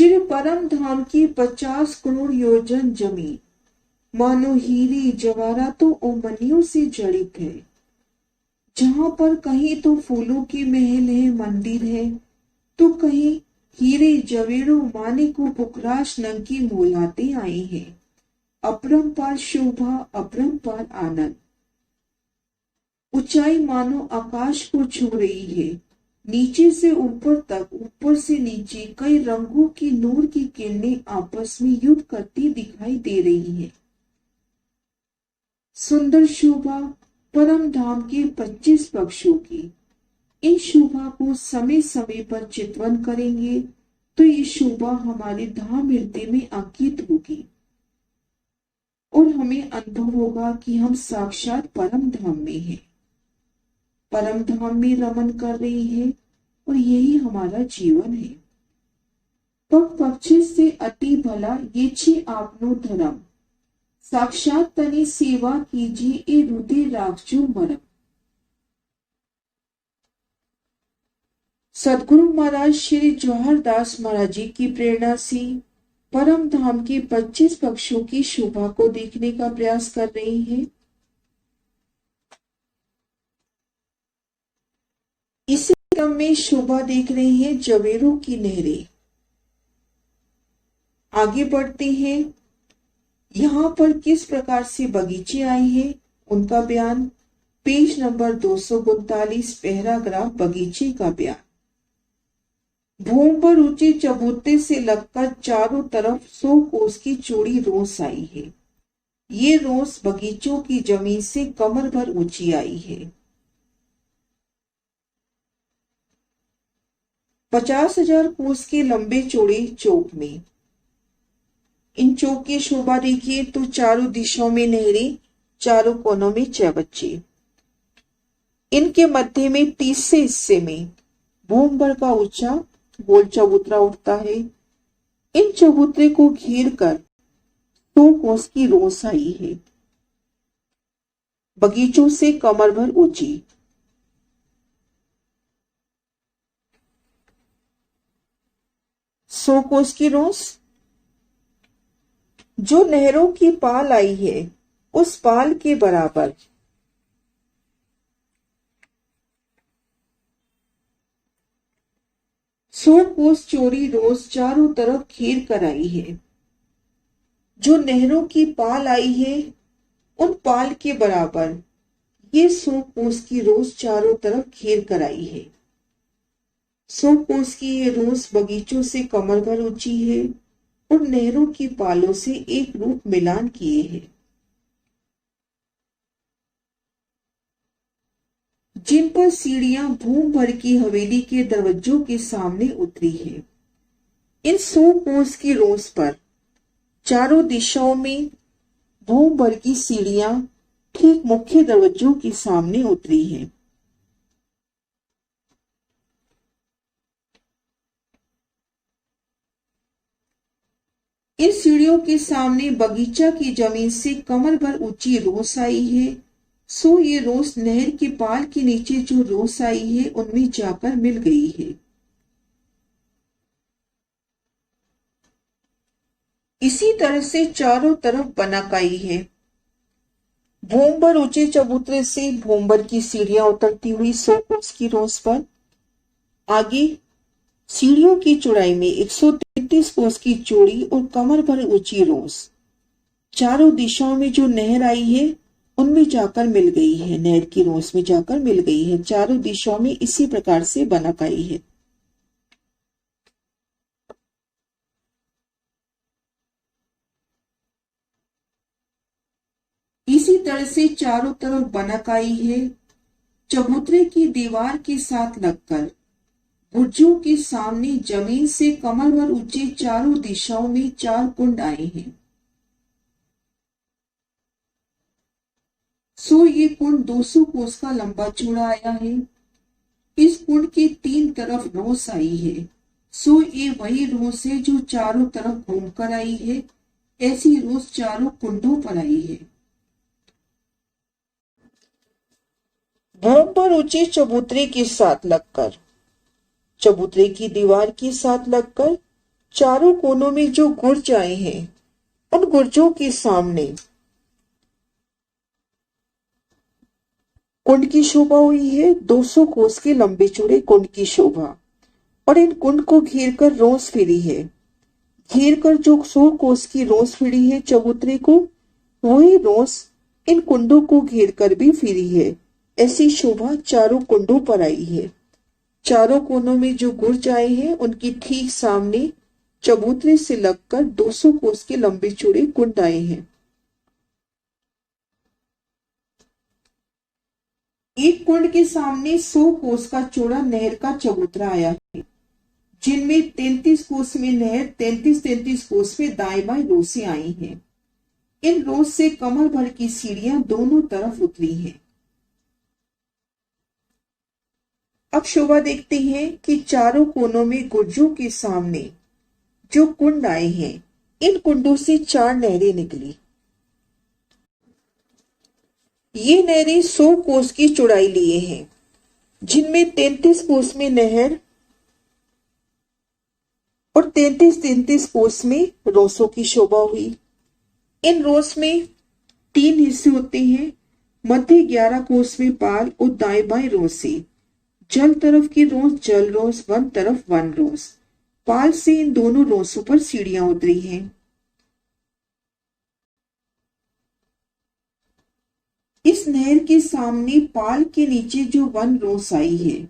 श्री परम धाम की 50 करोड़ योजन जमीन मानो हीरे जवाहरातों और मणियों से जड़ित है, जहां पर कहीं तो फूलों की महल है, मंदिर है, तो कहीं हीरे जवेरों मानिकों पुखराज नंग की मोलाते आई हैं। अपरंपार शोभा, अपरंपार आनंद। ऊंचाई मानो आकाश को छू रही है। नीचे से ऊपर तक, ऊपर से नीचे कई रंगों की नूर की किरणें आपस में युद्ध करती दिखाई दे रही हैं। सुंदर शोभा परम धाम के 25 पक्षों की। इन शोभा को समय समय पर चितवन करेंगे तो ये शोभा हमारे धाम हृदय में अंकित होगी और हमें अनुभव होगा कि हम साक्षात परम धाम में हैं, परम धाम में रमन कर रहे हैं और यही हमारा जीवन है। पग पक्षी से अति भला ये छी आपनो धर्म, साक्षात तनी सेवा कीजिए ए हृदय राखजो मरम। सदगुरु महाराज श्री जवाहर दास महाराज जी की प्रेरणा से परम धाम के 25 पक्षों की शोभा को देखने का प्रयास कर रहे हैं। इसी क्रम में शोभा देख रहे हैं जवेरों की नहरें। आगे बढ़ते हैं। यहाँ पर किस प्रकार से बगीचे आए हैं उनका बयान। पेज नंबर 239, पैराग्राफ बगीचे का बयान। भूमि पर ऊंचे चबूतरे से लगकर चारों तरफ 100 कोस की चौड़ी रोस आई है। ये रोस बगीचों की जमीन से कमर भर ऊंची आई है। 50,000 कोस के लंबे चौड़े चौक में। इन चौक की शोभा देखिए तो चारों दिशाओं में नहरें, चारों कोनों में चौबच्चे। इनके मध्य में तीसरे हिस्से में भूमि भर का ऊंचा गोल चबूतरा उठता है। इन चबूतरे को घेर कर 100 कोस की रोस आई है, बगीचों से कमर भर ऊंची। सौ कोस की रोस जो नहरों की पाल आई है उस पाल के बराबर। सौ कोस चौड़ी रोस चारों तरफ घेर कर आई है। जो नहरों की पाल आई है उन पाल के बराबर ये 100 कोस की रोस चारों तरफ घेर कर आई है। 100 कोस की ये रोस बगीचों से कमर भर ऊंची है और नहरों की पालों से एक रूप मिलान किए हैं, जिन पर सीढ़ियां भूमि भर की हवेली के दरवाजों के सामने उतरी है। इन 100 कोस की रोस पर चारों दिशाओं में भूमि भर की सीढ़ियां ठीक मुख्य दरवाजों के सामने उतरी है। इन सीढ़ियों के सामने बगीचा की जमीन से कमर भर ऊंची रोस आई है। सो ये रोस नहर के पाल के नीचे जो रोस आई है उनमें जाकर मिल गई है। इसी तरह से चारों तरफ बनाकाई है। भूमि भर ऊंचे चबूतरे से भूमि भर की सीढ़ियां उतरती हुई 100 कोस की रोस पर। आगे सीढ़ियों की चौड़ाई में 133 कोस की चौड़ी और कमर भर ऊंची रोस चारों दिशाओं में जो नहर आई है उनमें जाकर मिल गई है, नहर की रोस में जाकर मिल गई है। चारों दिशाओं में इसी प्रकार से बनाकाई है। इसी तरह से चारों तरफ बनाकाई है। चबूतरे की दीवार के साथ लगकर बुर्जों के सामने जमीन से कमर भर ऊंचे चारों दिशाओं में 4 कुंड आए हैं। सो ये कुंड 200 कोस का लंबा चौड़ा आया है। इस कुंड के 3 तरफ रोस आई है। सो ये वही रोस है जो चारों तरफ घूमकर आई है। ऐसी रोस चारों कुंडों पर आई है। भूमि पर ऊंचे चबूतरे के साथ लगकर, चबूतरे की दीवार के साथ लगकर चारों कोनों में जो गुर्ज आए हैं, उन गुर्जों के सामने कुंड की शोभा हुई है। 200 कोस के लंबे चौड़े कुंड की शोभा, और इन कुंड को घेर कर रोस फिरी है। घेर कर जो 100 कोस की रोस फिरी है चबूतरे को, वही रोस इन कुंडों को घेर कर भी फिरी है। ऐसी शोभा चारों कुंडों पर आई है। चारों कोनों में जो गुर्ज आए हैं, उनकी ठीक सामने चबूतरे से लगकर 200 कोस के लंबे चौड़े कुंड आए हैं। एक कुंड के सामने 100 कोस का चौड़ा नहर का चबूतरा आया है, जिनमें 33 कोस में नहर, 33 कोस में दाएं बाएं रोसें आई हैं। इन रोस से कमर भर की सीढ़ियां दोनों तरफ उतरी हैं। अब शोभा देखते हैं कि चारों कोनों में गुर्जों के सामने जो कुंड आए हैं, इन कुंडों से 4 नहरें निकली। ये नहरें 100 कोस की चौड़ाई लिए हैं, जिनमें 33 कोस में नहर और 33 कोस में रोसों की शोभा हुई। इन रोस में 3 हिस्से होते हैं। मध्य 11 कोस में पाल और दाएं बाएं रोसे। जल तरफ की रोस जल रोस, वन तरफ वन रोस। पाल से इन दोनों रोसों पर सीढ़ियां उतरी हैं। इस नहर के सामने पाल के नीचे जो वन रोस आई है,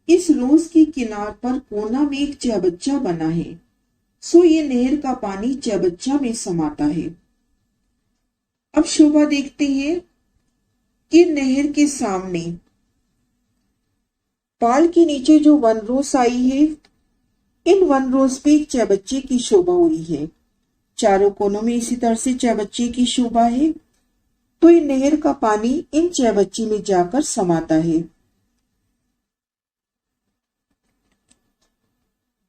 इस रोस की किनार पर कोना में एक चहबच्चा बना है, सो ये नहर का पानी चहबच्चा में समाता है। अब शोभा देखते हैं कि नहर के सामने पाल के नीचे जो वन रोस आई है, इन वन रोस पे एक चहबच्चे की शोभा हुई है। चारों कोनों में इसी तरह से चहबच्चे की शोभा है, तो इन नहर का पानी इन चहबच्चे में जाकर समाता है।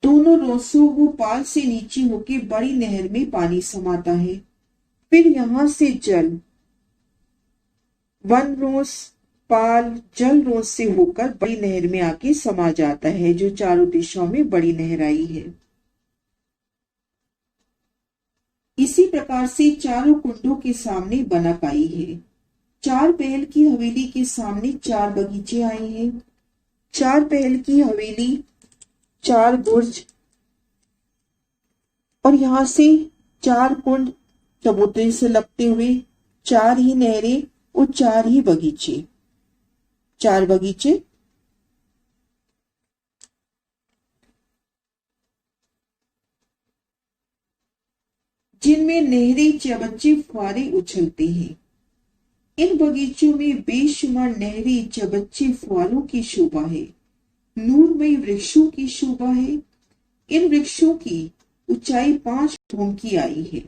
दोनों रोसों वो पाल से नीचे होके बड़ी नहर में पानी समाता है। फिर यहां से जल वन रोस, पाल, जल रोस से होकर बड़ी नहर में आके समा जाता है, जो चारों दिशाओं में बड़ी नहर आई है। इसी प्रकार से चारों कुंडों के सामने बनक आई है। 4 पहल की हवेली के सामने 4 बगीचे आए हैं। 4 पहल की हवेली, 4 बुर्ज, और यहां से 4 कुंड चबूतरे से लगते हुए, 4 ही नहरें और 4 ही बगीचे। 4 बगीचे जिनमें नहरी चबच्चे फुहारे उछलते हैं। इन बगीचों में बेशुमार नहरी चबच्चे फुहारों की शोभा है। नूरमयी वृक्षों की शोभा है। इन वृक्षों की ऊंचाई 5 धूम की आई है,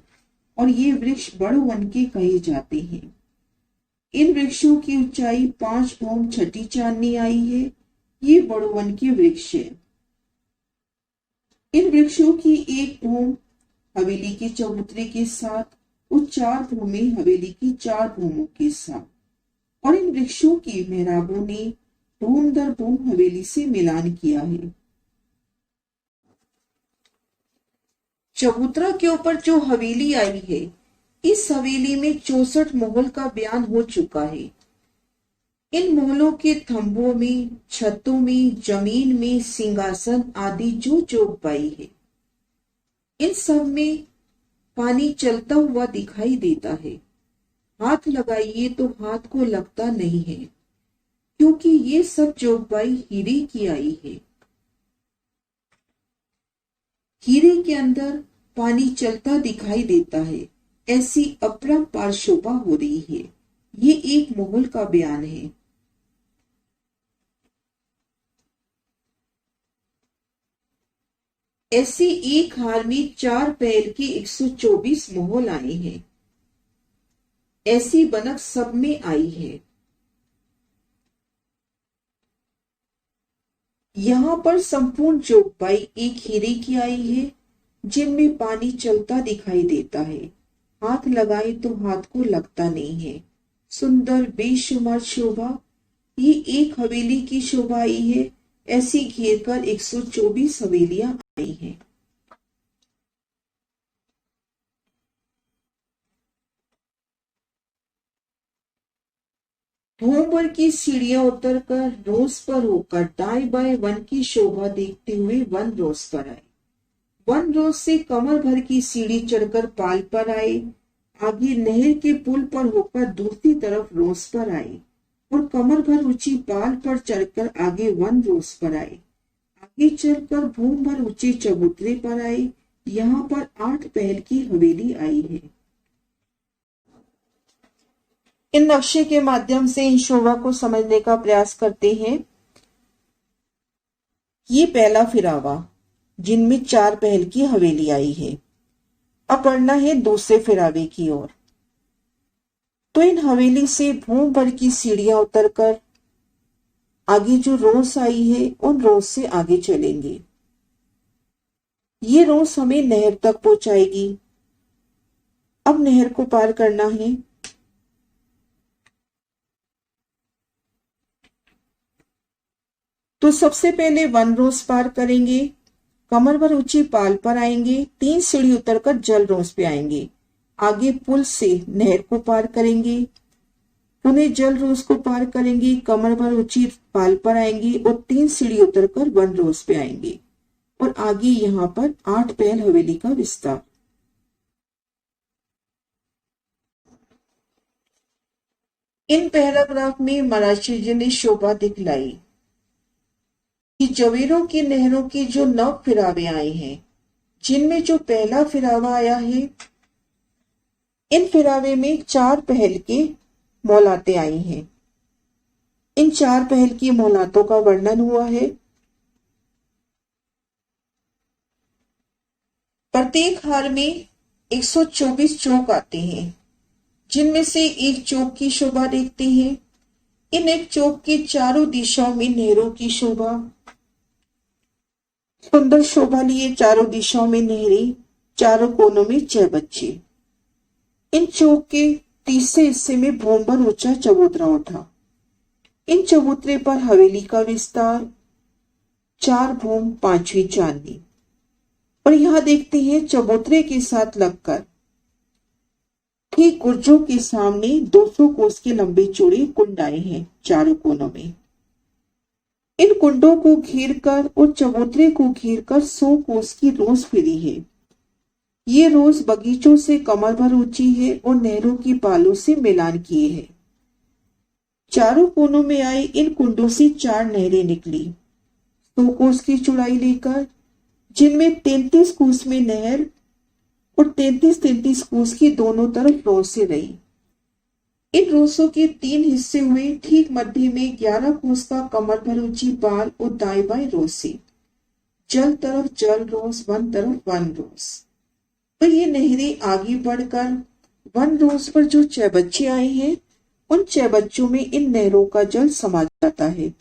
और ये वृक्ष बड़ वन के कहे जाते हैं। इन वृक्षों की ऊंचाई 5 धूम छठी चांदनी आई है। ये बड़वन के वृक्ष है। इन वृक्षों की एक धूम हवेली के चबूतरे के साथ और 4 धूमें हवेली की 4 धूमों के साथ, और इन वृक्षों की मेहराबों ने धूम दर धूम हवेली से मिलान किया है। चबूतरा के ऊपर जो हवेली आई है, इस हवेली में 64 महल का बयान हो चुका है। इन महलों के थंभों में, छतों में, जमीन में सिंहासन आदि जो चौपाई है, इन सब में पानी चलता हुआ दिखाई देता है। हाथ लगाइए तो हाथ को लगता नहीं है, क्योंकि ये सब चौपाई हीरे की आई है। हीरे के अंदर पानी चलता दिखाई देता है, ऐसी अपरंपार शोभा हो रही है। ये एक महल का बयान है। ऐसे एक हार में 4 पहल के 124 महल आए हैं। ऐसी बनक सब में आई है। यहाँ पर संपूर्ण चौपाई एक हीरे की आई है, जिनमें पानी चलता दिखाई देता है। हाथ लगाए तो हाथ को लगता नहीं है। सुंदर बेशुमार शोभा, ये एक हवेली की शोभा आई है। ऐसी घेर कर 124 हवेलियां आई हैं। भूमभर की सीढ़ियां उतरकर रोज पर होकर दाएं बाएं वन की शोभा देखते हुए वन रोज पर आए। वन रोज से कमर भर की सीढ़ी चढ़कर पाल पर आए, आगे नहर के पुल पर होकर दूसरी तरफ रोज पर आए और कमर भर ऊंची पाल पर चढ़कर आगे वन रोज पर आए। आगे चलकर भूम भर ऊंचे चबूतरे पर आए। यहाँ पर 8 पहल की हवेली आई है। इन नक्शे के माध्यम से इन शोभा को समझने का प्रयास करते हैं। ये पहला फिरावा जिनमें 4 पहल की हवेली आई है। अब बढ़ना है दूसरे फिरावे की ओर। तो इन हवेली से भूम भर की सीढ़ियां उतरकर आगे जो रोज आई है उन रोज से आगे चलेंगे। ये रोज हमें नहर तक पहुंचाएगी। अब नहर को पार करना है। तो सबसे पहले वन रोज पार करेंगे, कमर भर ऊंची पाल पर आएंगे, 3 सीढ़ी उतरकर जल रोज पे आएंगे, आगे पुल से नहर को पार करेंगे, पुनः जल रोज को पार करेंगे, कमर भर ऊंची पाल पर आएंगे और 3 सीढ़ी उतरकर वन रोज पे आएंगे और आगे यहाँ पर 8 पहल हवेली का विस्तार। इन पैराग्राफ में महाराज जी ने शोभा दिखलाई कि जवेरों की नहरों की जो 9 फिरावे आए हैं, जिनमें जो पहला फिरावा आया है, इन फिरावे में 4 पहल के मौलाते आई हैं। इन 4 पहल की मौलातों का वर्णन हुआ है। प्रत्येक हार में 124 चौक आते हैं, जिनमें से एक चौक की शोभा देखते हैं। इन एक चौक की चारों दिशाओं में नहरों की शोभा, सुंदर शोभा लिए चारों दिशाओं में नहरें, चारों कोनों में 6 बच्चे। इन चौक के तीसरे हिस्से में भूमभर ऊंचा चबूतरा उठा। इन चबूतरे पर हवेली का विस्तार, 4 भूम 5वीं चांदनी। और यहां देखते हैं चबूतरे के साथ लगकर ठीक गुर्जों के सामने 200 कोस के लंबे चौड़े कुंड आए हैं चारों कोनों में। इन कुंडों को घेरकर और चबूतरे को घेरकर 100 कोस की रोज फिरी है। ये रोज बगीचों से कमर भर ऊंची है और नहरों की पालों से मिलान किए है। चारों कोनों में आए इन कुंडों से 4 नहरें निकली 100 कोस की चौड़ाई लेकर, जिनमें 33 कोस में नहर और 33 कोस की दोनों तरफ रोज से रही। इन रोसों के 3 हिस्से हुए। ठीक मध्य में 11 कोस का कमर भर ऊंची पाल और दाएं बाएं रोज से, जल तरफ जल रोज, वन तरफ वन रोज। तो ये नहरें आगे बढ़कर वन रोज पर जो 6 बच्चे आए हैं, उन 6 बच्चों में इन नहरों का जल समा जाता है।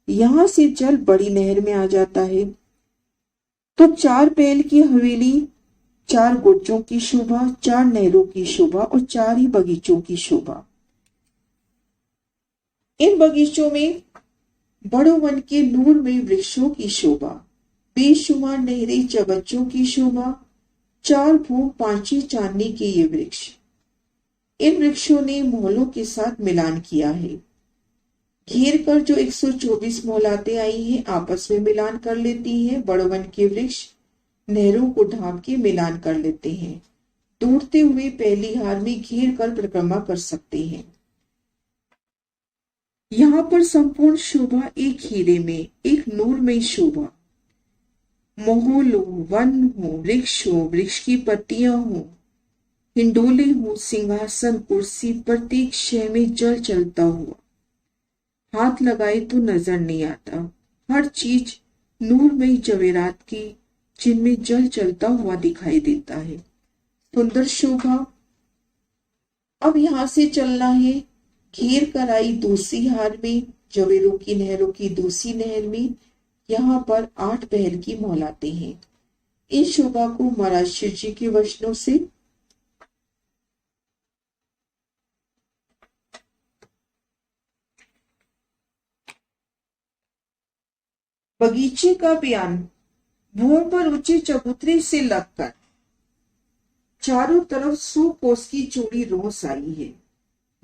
यहां से जल बड़ी नहर में आ जाता है। तो 4 पहल की हवेली, 4 गुर्जों की शोभा, 4 नहरों की शोभा और 4 ही बगीचों की शोभा। इन बगीचों में बड़ों वन के नूरमय वृक्षों की शोभा, बेशुमार नहरें, चबच्चों की शोभा, 4 भूम 5वीं चांदनी के ये वृक्ष। इन वृक्षों ने मोहलों के साथ मिलान किया है। घेर कर जो 124 मोहलाते आई हैं, आपस में मिलान कर लेती हैं। बड़ों वन के वृक्ष नहरों को ढांप के मिलान कर लेते हैं। दौड़ते हुए पहली हार में घेर कर परिक्रमा कर सकते हैं। यहाँ पर संपूर्ण शोभा एक हीरे में, एक नूरमय शोभा। मोहल हो, वन हो, वृक्ष हो, वृक्ष की पत्तियां हो, हिंडोले हो, सिंहासन, कुर्सी, प्रत्येक शय में जल चलता हुआ, हाथ लगाए तो नजर नहीं आता। हर चीज नूरमय जवेरात की, जिनमें जल चलता हुआ दिखाई देता है। सुंदर शोभा। अब यहां से चलना है घेर कर आई दूसरी हार में, जवेरों की नहरों की दूसरी नहर में। यहाँ पर 8 पहल की मोहलाते हैं। इस शोभा को महाराज शिव जी के वचनों से बगीचे का बयान। भूमि पर ऊंचे चबूतरे से लगकर चारों तरफ 100 कोस की चौड़ी रोस आई है।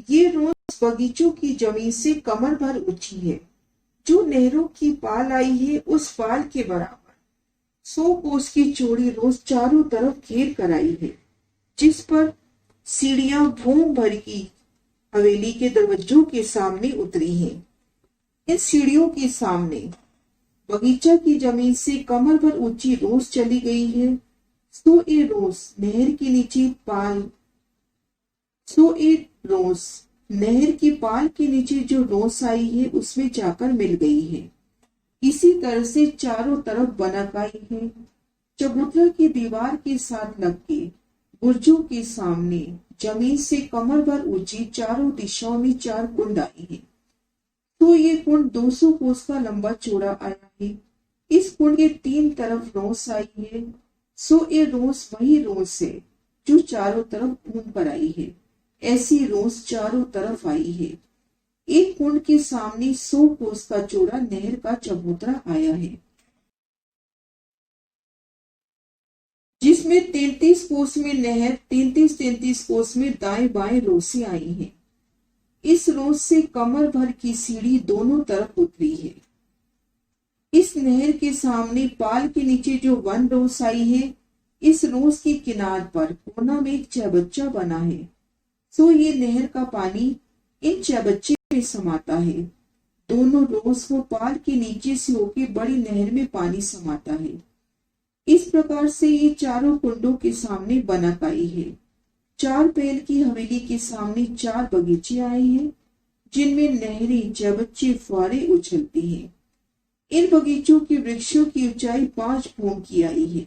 ये रोस बगीचों की जमीन से कमर भर ऊंची है। जो नहरों की पाल आई है उस पाल के बराबर 100 कोस की चौड़ी रोज चारों तरफ घेर कर आई है, जिस पर सीढ़ियां भूम भर की हवेली के दरवाजों के सामने उतरी हैं। इन सीढ़ियों के सामने बगीचा की जमीन से कमर भर ऊंची रोज चली गई है। 100 रोज नहर के नीचे पाल 100 रोज नहर की पाल के नीचे जो रोस आई है उसमें जाकर मिल गई है। इसी तरह से चारों तरफ बनक आई है। चबूतरा की दीवार के साथ लगे बुर्जों के सामने जमीन से कमर भर ऊंची चारों दिशाओं में 4 कुंड आई है। तो ये कुंड 200 कोस का लंबा चौड़ा आया है। इस कुंड के 3 तरफ रोस आई है। 100 रोस वही रोस है जो चारों तरफ घूम कर आई है। ऐसी रोस चारों तरफ आई है। एक कुंड के सामने 100 कोस का चौड़ा नहर का चबूतरा आया है, जिसमें 33 कोस में नहर, 33 कोस में दाएं बाएं रोसें आई हैं। इस रोस से कमर भर की सीढ़ी दोनों तरफ उतरी है। इस नहर के सामने पाल के नीचे जो 1 रोस आई है, इस रोस की किनार पर कोना में एक चौबच्चा बना है। सो ये नहर का पानी इन चौबच्चे में समाता है। दोनों रोस को पाल के नीचे से होकर बड़ी नहर में पानी समाता है। इस प्रकार से ये चारों कुंडों के सामने बनक आई है। 4 पहल की हवेली के सामने 4 बगीचे आए हैं, जिनमें नहरें, चौबच्चे, फुहारे उछलती हैं। इन बगीचों के वृक्षों की ऊंचाई 5 फुट की आई है।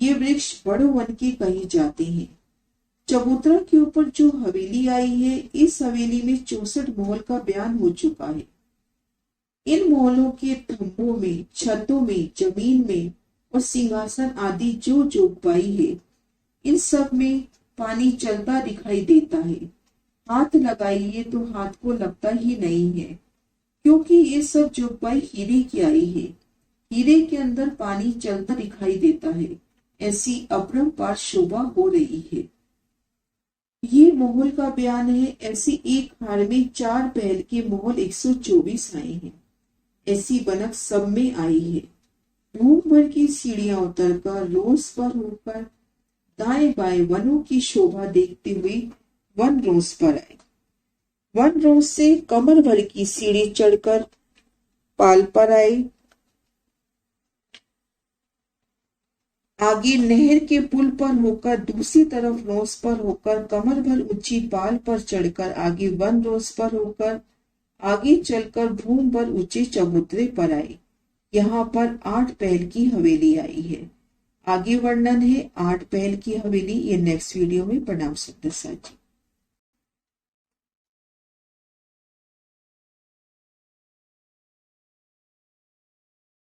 ये वृक्ष बड़ो वन के कहे जाते हैं। चबूतरा के ऊपर जो हवेली आई है, इस हवेली में 64 महल का बयान हो चुका है। इन महलों के थंबों में, छतों में, जमीन में और सिंहासन आदि जो जोगबाई है, इन सब में पानी चलता दिखाई देता है। हाथ लगाइए तो हाथ को लगता ही नहीं है, क्योंकि ये सब जोगबाई हीरे की आई है। हीरे के अंदर पानी चलता दिखाई देता है। ऐसी अपरंपार शोभा हो रही है। ये महल का बयान है। ऐसी एक हार में 4 पहल के महल 124 आए हैं। ऐसी बनक सब में आई है। भूम भर की सीढ़ियां उतरकर रोस पर होकर दाएं बाएं वनों की शोभा देखते हुए 1 रोस पर आए। 1 रोस से कमर भर की सीढ़ी चढ़कर पाल पर आए। आगे नहर के पुल पर होकर दूसरी तरफ रोस पर होकर कमर भर ऊंची पाल पर चढ़कर आगे 1 रोस पर होकर आगे चलकर भूम भर ऊंचे चबूतरे पर आए। यहाँ पर 8 पहल की हवेली आई है। आगे वर्णन है 8 पहल की हवेली। ये नेक्स्ट वीडियो में। प्रणाम सत्य साथ।